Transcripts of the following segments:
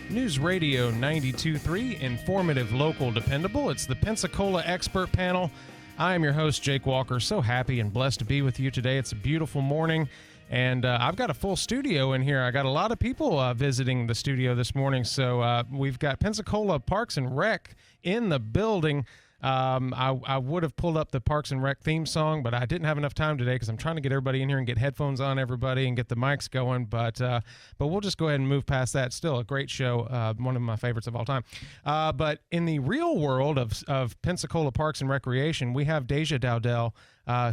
News Radio 92.3, informative, local, dependable. It's the Pensacola Expert Panel. I am your host, Jake Walker. So happy and blessed to be with you today. It's a beautiful morning, and I've got a full studio in here. I got a lot of people visiting the studio this morning, so we've got Pensacola Parks and Rec in the building. I would have pulled up the Parks and Rec theme song, but I didn't have enough time today because I'm trying to get everybody in here and get headphones on everybody and get the mics going. But we'll just go ahead and move past that. Still a great show, one of my favorites of all time. But in the real world of Pensacola Parks and Recreation, we have Deja Dowdell,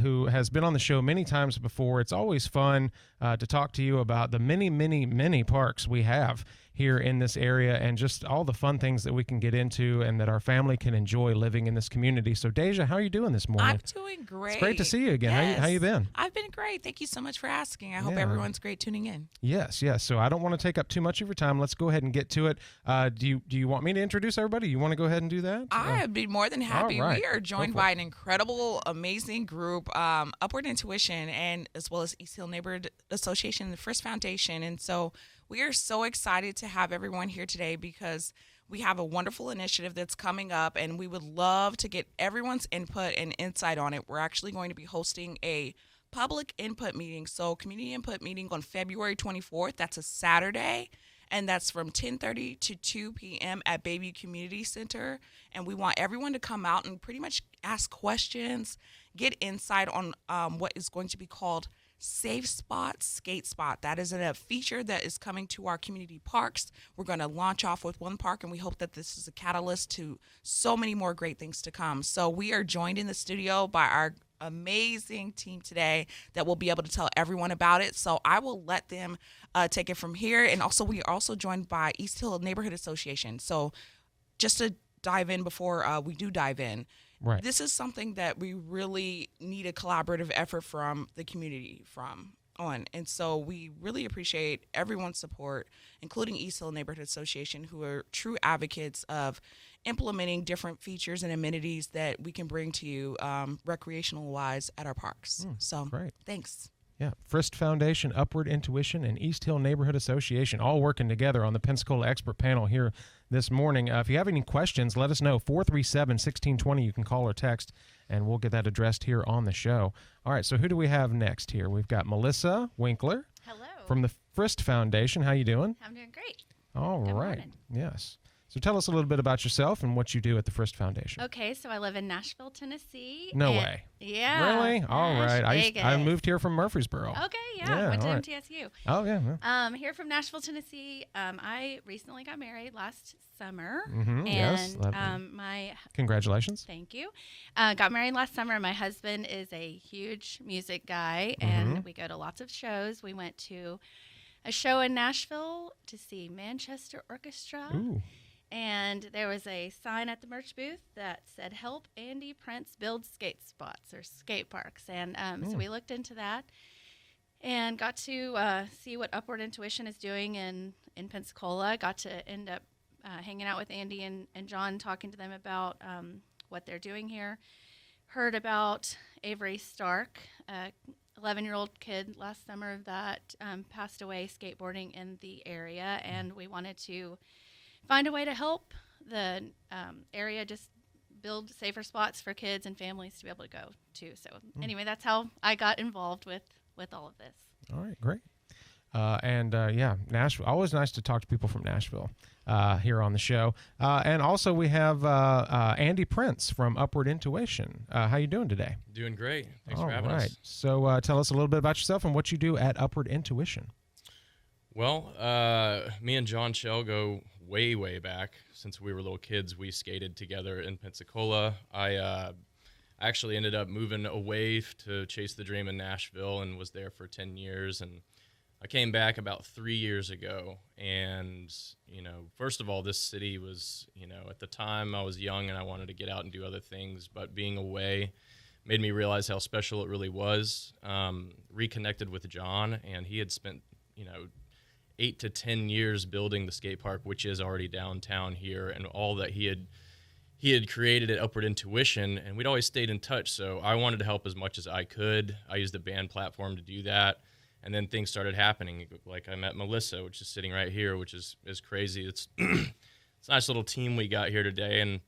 who has been on the show many times before. It's always fun to talk to you about the many, many, many parks we have here in this area and just all the fun things that we can get into and that our family can enjoy living in this community. So, Deja, how are you doing this morning? I'm doing great. It's great to see you again. Yes. How you been? I've been great. Thank you so much for asking. I hope everyone's great tuning in. Yes. So I don't want to take up too much of your time. Let's go ahead and get to it. Do you want me to introduce everybody? You want to go ahead and do that? I'd be more than happy. All right. We are joined by an incredible, amazing group, Upward Intuition, and as well as East Hill Neighborhood Association, the First Foundation. And so we are so excited to have everyone here today because we have a wonderful initiative that's coming up, and we would love to get everyone's input and insight on it. We're actually going to be hosting a public input meeting, so community input meeting on February 24th. That's a Saturday, and that's from 10:30 to 2 p.m. at Bayview Community Center. And we want everyone to come out and pretty much ask questions, get insight on what is going to be called Safe Spot, Skate Spot. That is a feature that is coming to our community parks. We're going to launch off with one park, and we hope that this is a catalyst to so many more great things to come. So we are joined in the studio by our amazing team today that will be able to tell everyone about it. So I will let them take it from here. And also, we are also joined by East Hill Neighborhood Association. So just to dive in before we do dive in, Right. This is something that we really need a collaborative effort from the community on. And so we really appreciate everyone's support, including East Hill Neighborhood Association, who are true advocates of implementing different features and amenities that we can bring to you recreational-wise at our parks. So great. Thanks. Yeah, First Foundation, Upward Intuition, and East Hill Neighborhood Association all working together on the Pensacola Expert Panel here this morning. If you have any questions, let us know. 437-1620. You can call or text, and we'll get that addressed here on the show. All right, so who do we have next here? We've got Melissa Winkler. Hello. From the First Foundation. How you doing? I'm doing great. All Good right. morning. Yes. So tell us a little bit about yourself and what you do at the First Foundation. Okay, so I live in Nashville, Tennessee. No way. Yeah. Really? All right. I moved here from Murfreesboro. Okay, yeah. Went to all right. MTSU. Oh, yeah. Here from Nashville, Tennessee. I recently got married last summer. Mm-hmm. Yes. My Congratulations. Thank you. Got married last summer. My husband is a huge music guy, and we go to lots of shows. We went to a show in Nashville to see Manchester Orchestra. Ooh. And there was a sign at the merch booth that said, "Help Andy Prince build skate spots or skate parks." And so we looked into that and got to see what Upward Intuition is doing in Pensacola. Got to end up hanging out with Andy and John, talking to them about what they're doing here. Heard about Avery Stark, a 11-year-old kid last summer that passed away skateboarding in the area, and we wanted to find a way to help the area just build safer spots for kids and families to be able to go to. So anyway, that's how I got involved with all of this. All right, great. Nashville. Always nice to talk to people from Nashville here on the show. And also we have Andy Prince from Upward Intuition. How you doing today? Doing great. Thanks for having us. So tell us a little bit about yourself and what you do at Upward Intuition. Well, me and John Shell go way, way back. Since we were little kids, we skated together in Pensacola. I actually ended up moving away to chase the dream in Nashville and was there for 10 years. And I came back about 3 years ago. And, first of all, this city was, at the time I was young and I wanted to get out and do other things. But being away made me realize how special it really was. Reconnected with John, and he had spent, 8 to 10 years building the skate park, which is already downtown here, and all that he had created at Upward Intuition, and we'd always stayed in touch. So I wanted to help as much as I could. I used the band platform to do that, And then things started happening. Like I met Melissa, which is sitting right here, which is crazy. It's it's a nice little team we got here today, and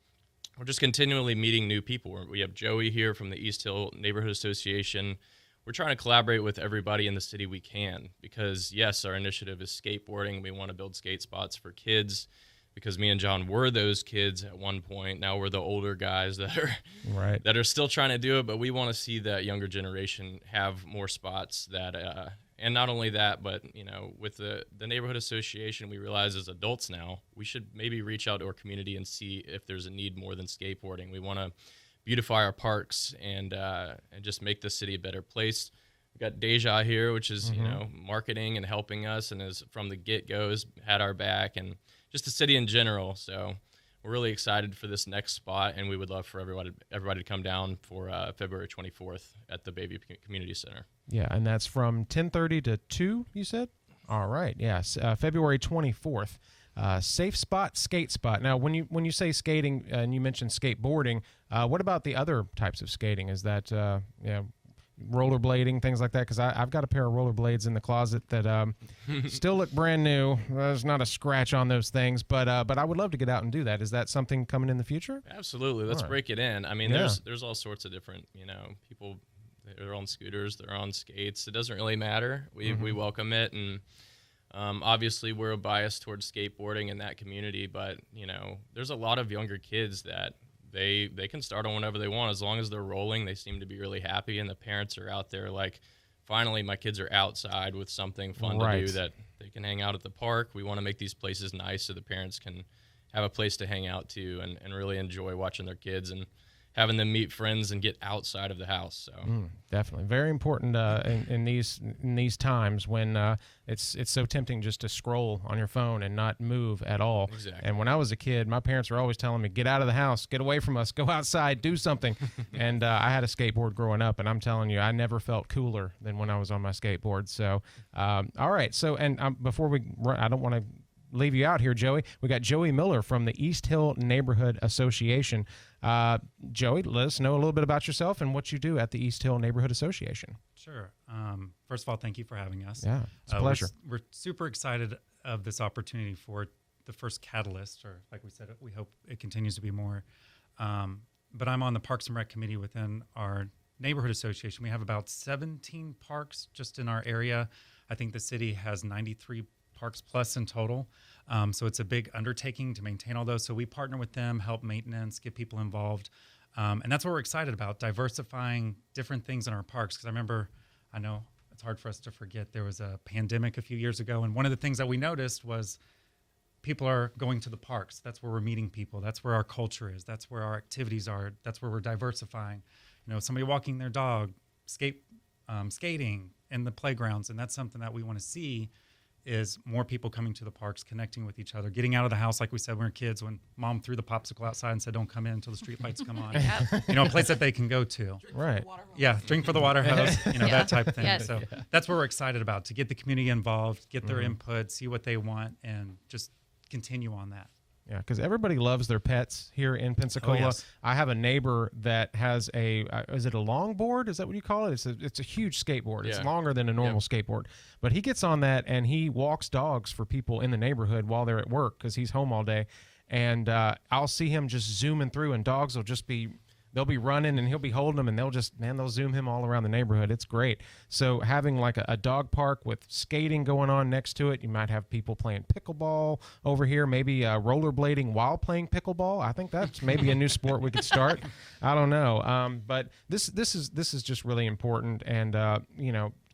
we're just continually meeting new people. We have Joey here from the East Hill Neighborhood Association. We're trying to collaborate with everybody in the city we can because, yes, our initiative is skateboarding. We want to build skate spots for kids because me and John were those kids at one point. Now we're the older guys that are still trying to do it, but we want to see that younger generation have more spots that and not only that, but, with the neighborhood association, we realize as adults now, we should maybe reach out to our community and see if there's a need more than skateboarding. We want to beautify our parks and just make the city a better place. We got Deja here, which is, marketing and helping us, and is from the get-go has had our back, and just the city in general. So we're really excited for this next spot, and we would love for everybody to come down for February 24th at the Bayview Community Center. Yeah, and that's from 10:30 to 2, you said? All right, yes, February 24th. Safe spot, skate spot. Now, when you say skating and you mentioned skateboarding, what about the other types of skating? Is that rollerblading, things like that? Because I've got a pair of rollerblades in the closet that still look brand new. There's not a scratch on those things, but I would love to get out and do that. Is that something coming in the future? Absolutely. Let's break it in. I mean, there's all sorts of different people. They're on scooters, they're on skates. It doesn't really matter. We welcome it, and obviously we're a bias towards skateboarding in that community, but there's a lot of younger kids that they can start on whenever they want. As long as they're rolling, they seem to be really happy, and the parents are out there like, finally my kids are outside with something fun to do, that they can hang out at the park. We want to make these places nice so the parents can have a place to hang out to and really enjoy watching their kids and having them meet friends and get outside of the house. So definitely very important in these times when it's so tempting just to scroll on your phone and not move at all. Exactly. And when I was a kid, my parents were always telling me, get out of the house, get away from us, go outside, do something. And I had a skateboard growing up, and I'm telling you, I never felt cooler than when I was on my skateboard. So all right, so and before we run, I don't want to leave you out here, Joey. We got Joey Miller from the East Hill Neighborhood Association. Joey, let us know a little bit about yourself and what you do at the East Hill Neighborhood Association. Sure. First of all, thank you for having us. Yeah, it's a pleasure. We're super excited of this opportunity for the first catalyst, or like we said, we hope it continues to be more. But I'm on the Parks and Rec Committee within our neighborhood association. We have about 17 parks just in our area. I think the city has 93 parks plus in total. So it's a big undertaking to maintain all those. So we partner with them, help maintenance, get people involved. And that's what we're excited about, diversifying different things in our parks. Because I know it's hard for us to forget, there was a pandemic a few years ago. And one of the things that we noticed was people are going to the parks. That's where we're meeting people. That's where our culture is. That's where our activities are. That's where we're diversifying. Somebody walking their dog, skating in the playgrounds. And that's something that we want to see, is more people coming to the parks, connecting with each other, getting out of the house. Like we said, when we were kids, when mom threw the popsicle outside and said, don't come in until the street lights come on. A place that they can go to. Right. Drink for the water hose, that type of thing. Yes. So that's what we're excited about, to get the community involved, get their input, see what they want, and just continue on that. Yeah, because everybody loves their pets here in Pensacola. Oh, yes. I have a neighbor that has is it a longboard? Is that what you call it? It's a huge skateboard. Yeah. It's longer than a normal skateboard. But he gets on that and he walks dogs for people in the neighborhood while they're at work because he's home all day. And I'll see him just zooming through, and dogs will just they'll be running and he'll be holding them, and they'll zoom him all around the neighborhood. It's great. So having like a dog park with skating going on next to it, you might have people playing pickleball over here, maybe rollerblading while playing pickleball. I think that's maybe a new sport we could start. I don't know. But this is just really important, and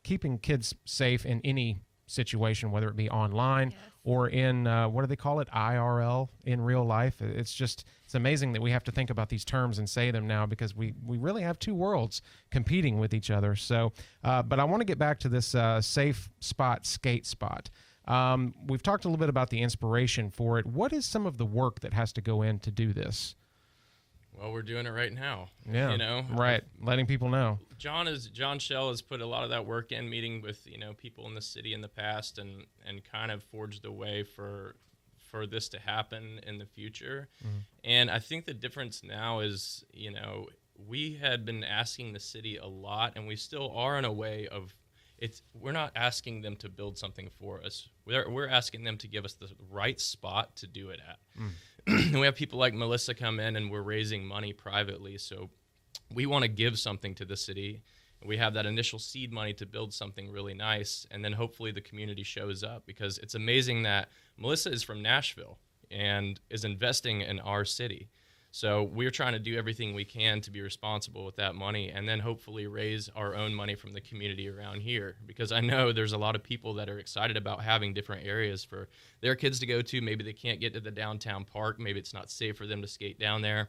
keeping kids safe in any situation, whether it be online or in what do they call it, IRL, in real life. It's amazing that we have to think about these terms and say them now, because we really have two worlds competing with each other. So but I want to get back to this safe spot, skate spot. We've talked a little bit about the inspiration for it. What is some of the work that has to go in to do this? Well, we're doing it right now. Yeah, right. Letting people know. John Shell has put a lot of that work in, meeting with people in the city in the past, and kind of forged a way for this to happen in the future. And I think the difference now is, we had been asking the city a lot, and we still are in a way of, we're not asking them to build something for us. We're asking them to give us the right spot to do it at. And we have people like Melissa come in, and we're raising money privately. So we want to give something to the city. We have that initial seed money to build something really nice, and then hopefully the community shows up, because it's amazing that Melissa is from Nashville and is investing in our city. So we're trying to do everything we can to be responsible with that money, and then hopefully raise our own money from the community around here, because I know there's a lot of people that are excited about having different areas for their kids to go to. Maybe they can't get to the downtown park. Maybe it's not safe for them to skate down there.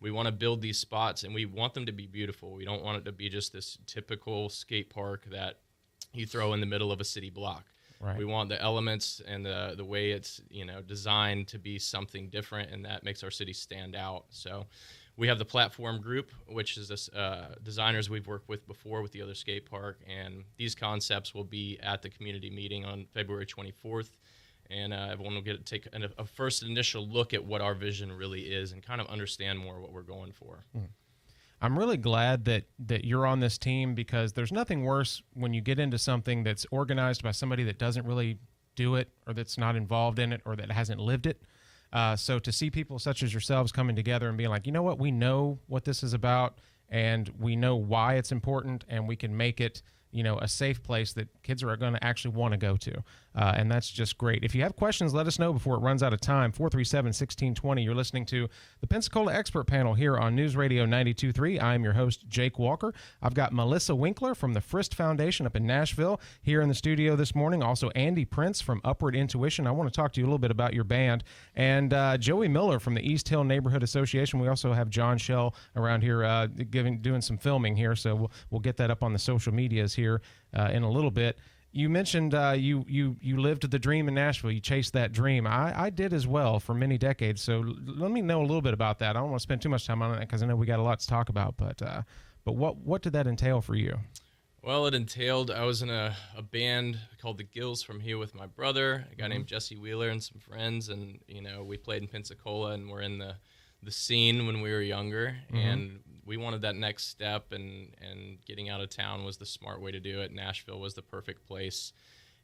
We want to build these spots, and we want them to be beautiful. We don't want it to be just this typical skate park that you throw in the middle of a city block. Right. We want the elements and the way it's designed to be something different, and that makes our city stand out. So we have the platform group, which is this designers we've worked with before with the other skate park, and these concepts will be at the community meeting on February 24th. And everyone will take a first initial look at what our vision really is and kind of understand more what we're going for. I'm really glad that you're on this team, because there's nothing worse when you get into something that's organized by somebody that doesn't really do it, or that's not involved in it, or that hasn't lived it. So to see people such as yourselves coming together and being like, you know what, we know what this is about, and we know why it's important, and we can make it a safe place that kids are going to actually want to go to. And that's just great. If you have questions, let us know before it runs out of time. 437-1620. You're listening to the Pensacola Expert Panel here on News Radio 92.3. I'm your host, Jake Walker. I've got Melissa Winkler from the Frist Foundation up in Nashville here in the studio this morning. Also, Andy Prince from Upward Intuition. I want to talk to you a little bit about your band. And Joey Miller from the East Hill Neighborhood Association. We also have John Shell around here doing some filming here. So we'll get that up on the social medias here in a little bit. You mentioned you lived the dream in Nashville. You chased that dream. I did as well for many decades. So let me know a little bit about that. I don't want to spend too much time on it, because I know we got a lot to talk about. But what did that entail for you? Well, it entailed, I was in a band called the Gills from here with my brother, a guy named Jesse Wheeler, and some friends. And we played in Pensacola, and we're in the scene when we were younger, and we wanted that next step, and getting out of town was the smart way to do it. Nashville was the perfect place.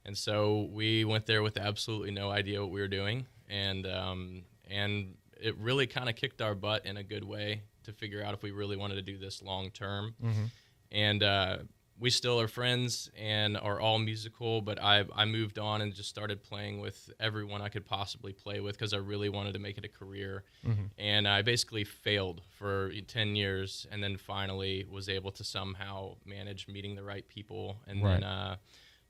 And so we went there with absolutely no idea what we were doing, and it really kind of kicked our butt in a good way to figure out if we really wanted to do this long term. And we still are friends and are all musical, but I moved on and just started playing with everyone I could possibly play with, because I really wanted to make it a career. And I basically failed for 10 years, and then finally was able to somehow manage meeting the right people, and then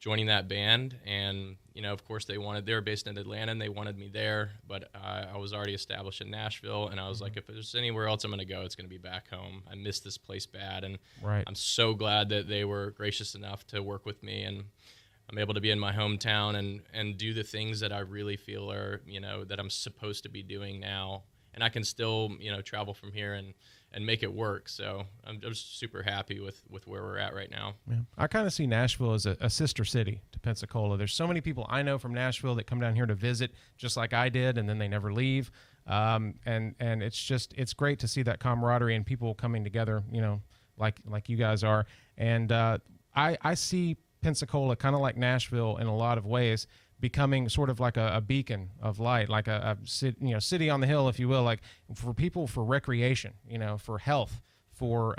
joining that band. And of course they were based in Atlanta, and they wanted me there, but I was already established in Nashville, and I was like, if there's anywhere else I'm going to go, it's going to be back home. I miss this place bad, and I'm so glad that they were gracious enough to work with me, and I'm able to be in my hometown and do the things that I really feel are that I'm supposed to be doing now, and I can still travel from here and make it work. So I'm just super happy with where we're at right now. Yeah. I kind of see Nashville as a sister city to Pensacola. There's so many people I know from Nashville that come down here to visit, just like I did, and then they never leave. And it's great to see that camaraderie and people coming together, like you guys are. And I see Pensacola kind of like Nashville in a lot of ways, becoming sort of like a beacon of light, like a city on the hill, if you will, like for people, for recreation, for health, for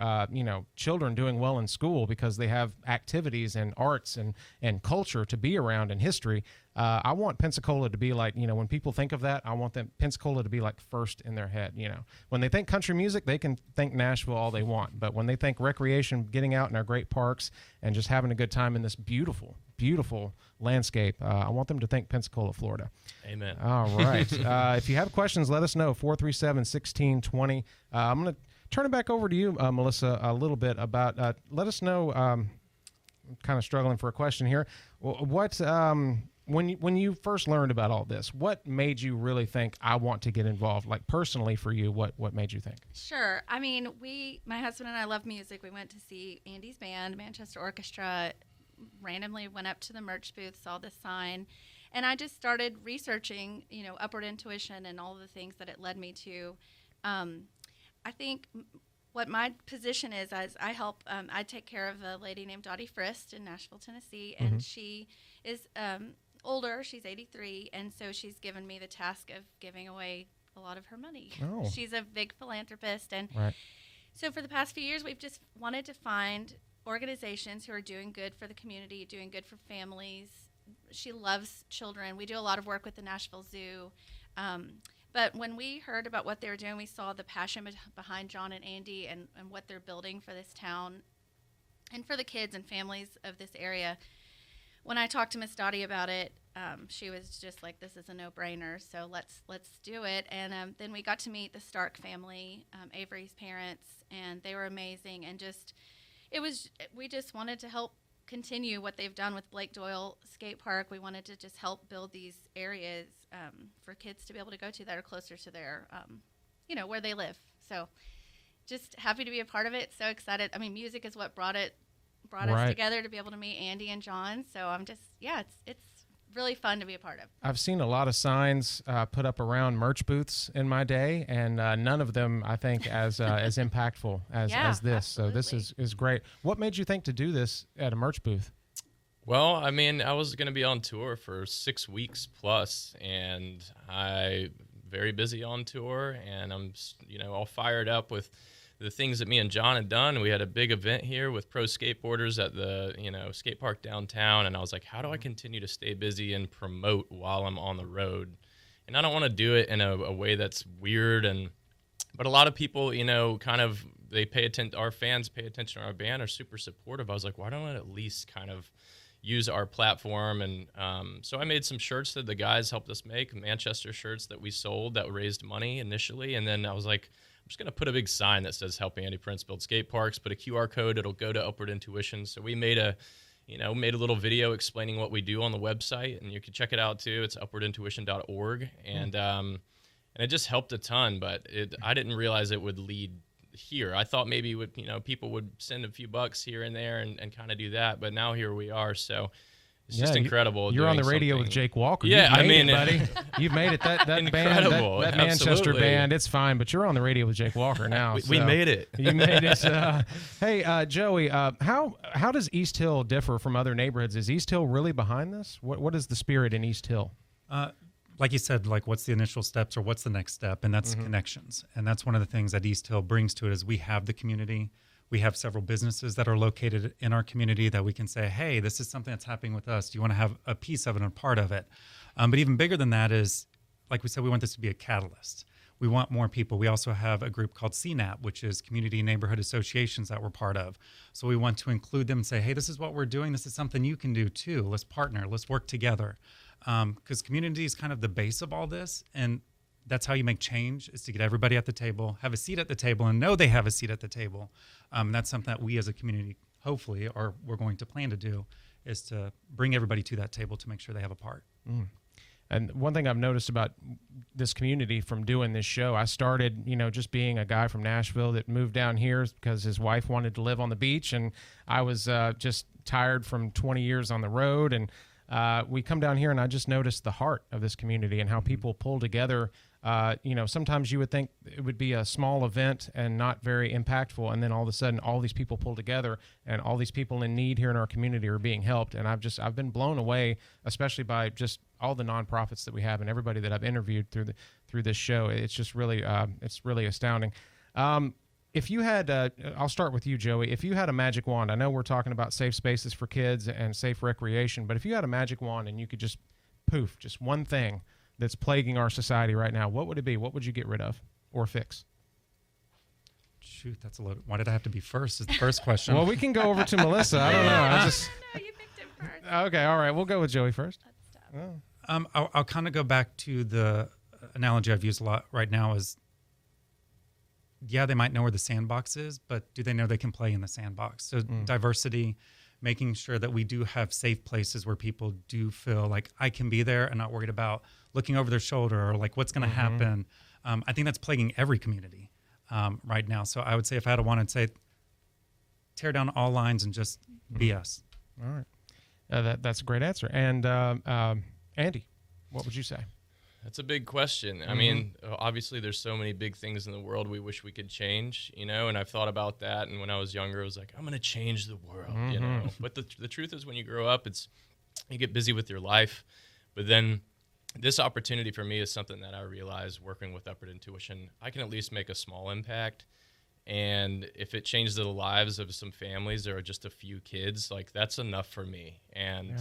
children doing well in school because they have activities and arts and culture to be around, and history. I want Pensacola to be like, when people think of that, I want Pensacola to be like first in their head. When they think country music, they can think Nashville all they want, but when they think recreation, getting out in our great parks and just having a good time in this beautiful, beautiful landscape, I want them to think Pensacola, Florida. Amen. All right. If you have questions, let us know. 437-1620. I'm going to turn it back over to you, Melissa, a little bit about, let us know, I'm kind of struggling for a question here. What, when you first learned about all this, what made you really think, I want to get involved? Like personally for you, what made you think? Sure. I mean, my husband and I love music. We went to see Andy's band, Manchester Orchestra, randomly went up to the merch booth, saw this sign, and I just started researching, Upward Intuition and all the things that it led me to. I think what my position is I help. I take care of a lady named Dottie Frist in Nashville, Tennessee, and she is older. She's 83, and so she's given me the task of giving away a lot of her money. Oh. She's a big philanthropist, and Right. so for the past few years, we've just wanted to find organizations who are doing good for the community, doing good for families. She loves children. We do a lot of work with the Nashville Zoo. But when we heard about what they were doing, we saw the passion behind John and Andy and what they're building for this town and for the kids and families of this area. When I talked to Miss Dottie about it, she was just like, this is a no-brainer, so let's do it. And then we got to meet the Stark family, Avery's parents, and they were amazing. And we just wanted to help continue what they've done with Blake Doyle Skate Park. We wanted to just help build these areas for kids to be able to go to that are closer to their, where they live. So just happy to be a part of it. So excited. I mean, music is what brought us together to be able to meet Andy and John. So I'm just, it's really fun to be a part of. I've seen a lot of signs put up around merch booths in my day, and none of them, I think, as impactful as this. Absolutely. So this is great. What made you think to do this at a merch booth? Well, I mean, I was going to be on tour for 6 weeks plus, and I very busy on tour, and I'm, all fired up with the things that me and John had done. We had a big event here with pro skateboarders at the, skate park downtown, and I was like, how do I continue to stay busy and promote while I'm on the road? And I don't want to do it in a way that's weird, but a lot of people, they pay attention, our fans pay attention to our band, are super supportive. I was like, why don't I at least kind of use our platform? And so I made some shirts that the guys helped us make, Manchester shirts that we sold that raised money initially. And then I was like, I'm just going to put a big sign that says help Andy Prince build skate parks, put a QR code, it'll go to Upward Intuition. So we made a little video explaining what we do on the website, and you can check it out too. It's upwardintuition.org. And it just helped a ton, but I didn't realize it would lead here. I thought maybe people would send a few bucks here and there and kind of do that, but now here we are. So it's just incredible. You're on the radio with Jake Walker. Yeah, buddy. You've made it. That band, that Manchester Absolutely. band, it's fine, but you're on the radio with Jake Walker now. We made it. You made it. Hey, Joey, how does East Hill differ from other neighborhoods? Is East Hill really behind this? What is the spirit in East Hill? Like you said, what's the initial steps or what's the next step? And that's connections. And that's one of the things that East Hill brings to it is we have the community. We have several businesses that are located in our community that we can say, hey, this is something that's happening with us. Do you want to have a piece of it and a part of it? But even bigger than that is, like we said, we want this to be a catalyst. We want more people. We also have a group called CNAP, which is Community Neighborhood Associations that we're part of. So we want to include them and say, hey, this is what we're doing. This is something you can do too. Let's partner. Let's work together. Because community is kind of the base of all this, and that's how you make change, is to get everybody at the table, have a seat at the table, and know they have a seat at the table. And that's something that we as a community, hopefully, or we're going to plan to do, is to bring everybody to that table to make sure they have a part. And one thing I've noticed about this community from doing this show, I started, just being a guy from Nashville that moved down here because his wife wanted to live on the beach, and I was just tired from 20 years on the road, and we come down here, and I just noticed the heart of this community and how people pull together. Sometimes you would think it would be a small event and not very impactful, and then all of a sudden, all these people pull together, and all these people in need here in our community are being helped. And I've been blown away, especially by just all the nonprofits that we have and everybody that I've interviewed through this show. It's just really astounding. If you had, I'll start with you, Joey. If you had a magic wand, I know we're talking about safe spaces for kids and safe recreation, but if you had a magic wand and you could just poof, just one thing that's plaguing our society right now, what would it be? What would you get rid of or fix? Shoot, that's a lot. Why did I have to be first? Is the first question. Well, we can go over to Melissa. I don't know. No, you picked him first. Okay, all right. We'll go with Joey first. I'll kind of go back to the analogy I've used a lot right now is, yeah, they might know where the sandbox is, but do they know they can play in the sandbox? So diversity, making sure that we do have safe places where people do feel like I can be there and not worried about looking over their shoulder or what's going to happen. I think that's plaguing every community right now. So I would say if I had a wand, I'd say tear down all lines and just be us. All right. That's a great answer. And Andy, what would you say? That's a big question. I mean, obviously there's so many big things in the world we wish we could change, you know, and I've thought about that. And when I was younger, I was like, I'm going to change the world, you know, but the truth is when you grow up, you get busy with your life, but then this opportunity for me is something that I realize working with Upward Intuition, I can at least make a small impact. And if it changes the lives of some families or just a few kids, like that's enough for me. And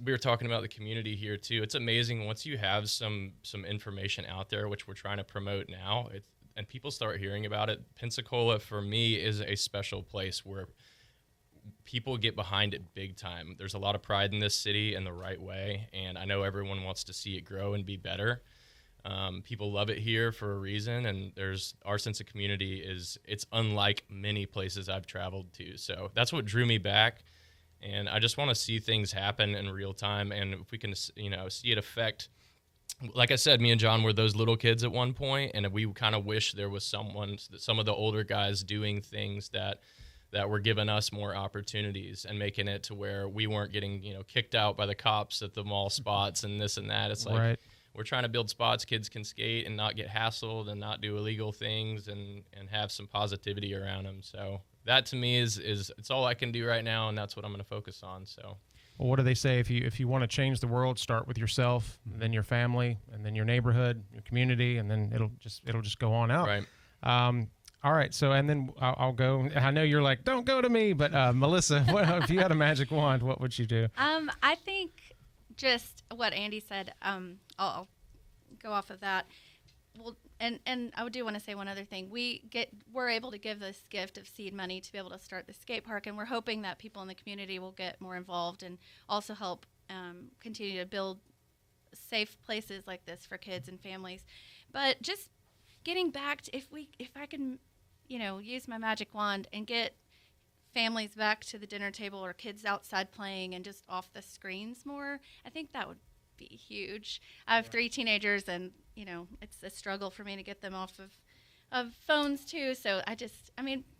we were talking about the community here too. It's amazing once you have some information out there, which we're trying to promote now, and people start hearing about it. Pensacola for me is a special place where people get behind it big time. There's a lot of pride in this city in the right way, and I know everyone wants to see it grow and be better. People love it here for a reason, and our sense of community it's unlike many places I've traveled to. So that's what drew me back, and I just want to see things happen in real time, and if we can, you know, see it affect. Like I said, me and John were those little kids at one point, and we kind of wish there was some of the older guys doing things that were giving us more opportunities and making it to where we weren't getting, you know, kicked out by the cops at the mall spots and this and that. It's like we're trying to build spots kids can skate and not get hassled and not do illegal things and have some positivity around them. So that to me is it's all I can do right now, and that's what I'm going to focus on. So. Well, what do they say? If you want to change the world, start with yourself, then your family, and then your neighborhood, your community, and then it'll just go on out. Right. All right. So, and then I'll go. I know you're like, don't go to me, but Melissa, if you had a magic wand, what would you do? I think just what Andy said. I'll go off of that. Well, and I do want to say one other thing. We're able to give this gift of seed money to be able to start the skate park, and we're hoping that people in the community will get more involved and also help continue to build safe places like this for kids and families. But just getting back to if I can, you know, use my magic wand and get families back to the dinner table or kids outside playing and just off the screens more, I think that would be huge. I have 3 teenagers, and you know, it's a struggle for me to get them off of phones too. So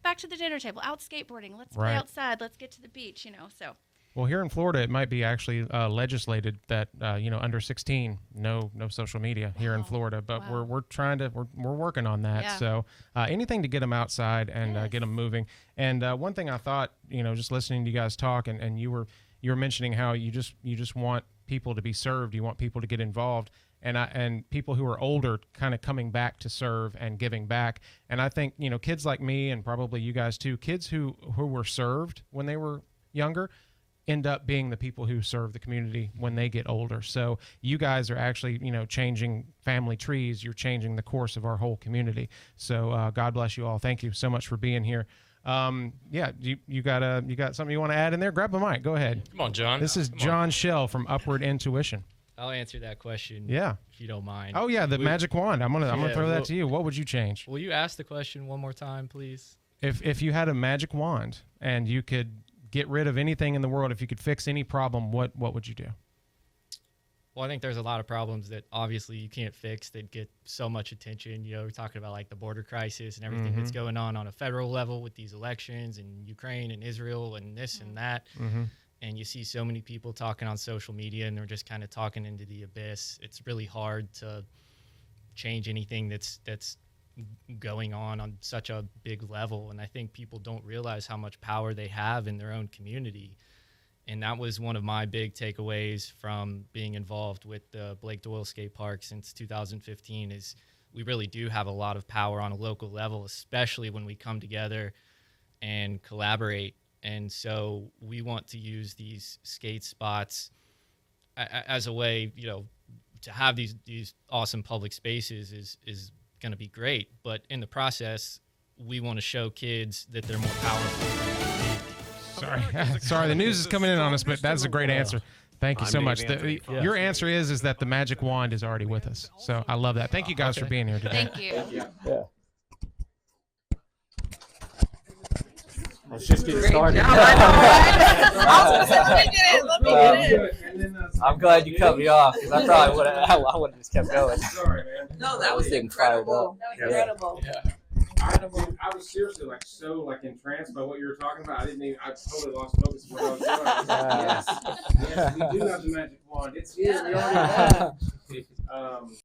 back to the dinner table, out skateboarding, let's play outside, let's get to the beach, you know. So well, here in Florida, it might be actually legislated that under 16, no social media here in Florida. But we're working on that. Yeah. So anything to get them outside and get them moving. And one thing I thought, you know, just listening to you guys talk, and you were mentioning how you just want people to be served, you want people to get involved, and people who are older kind of coming back to serve and giving back. And I think, you know, kids like me and probably you guys too, kids who were served when they were younger end up being the people who serve the community when they get older. So you guys are actually, you know, changing family trees. You're changing the course of our whole community. So God bless you all. Thank you so much for being here. You got something you want to add in there? Grab a mic. Go ahead. Come on, John. This is John Shell from Upward Intuition. I'll answer that question. Yeah. If you don't mind. Oh yeah, the magic wand. I'm gonna throw that to you. What would you change? Will you ask the question one more time, please? If you had a magic wand and you could get rid of anything in the world, if you could fix any problem, what would you do? Well, I think there's a lot of problems that obviously you can't fix that get so much attention. You know, we're talking about like the border crisis and everything that's going on a federal level with these elections in Ukraine and Israel and this and that. And you see so many people talking on social media, and they're just kind of talking into the abyss. It's really hard to change anything that's going on such a big level. And I think people don't realize how much power they have in their own community. And that was one of my big takeaways from being involved with the Blake Doyle Skate Park since 2015 is we really do have a lot of power on a local level, especially when we come together and collaborate. And so we want to use these skate spots as a way, you know, to have these awesome public spaces is going to be great. But in the process, we want to show kids that they're more powerful. Sorry, the news is coming in on us, but that's a great answer. Thank you so much. Your answer is that the magic wand is already with us. So I love that. Thank you guys for being here today. thank you. Yeah. Let's just get started. I'm glad you cut me off because I probably would have just kept going. No, that was incredible. Incredible. Yeah. I was seriously so entranced by what you were talking about. I totally lost focus of what I was doing. I was like, yes, we do have the magic wand. It's here. We already have it.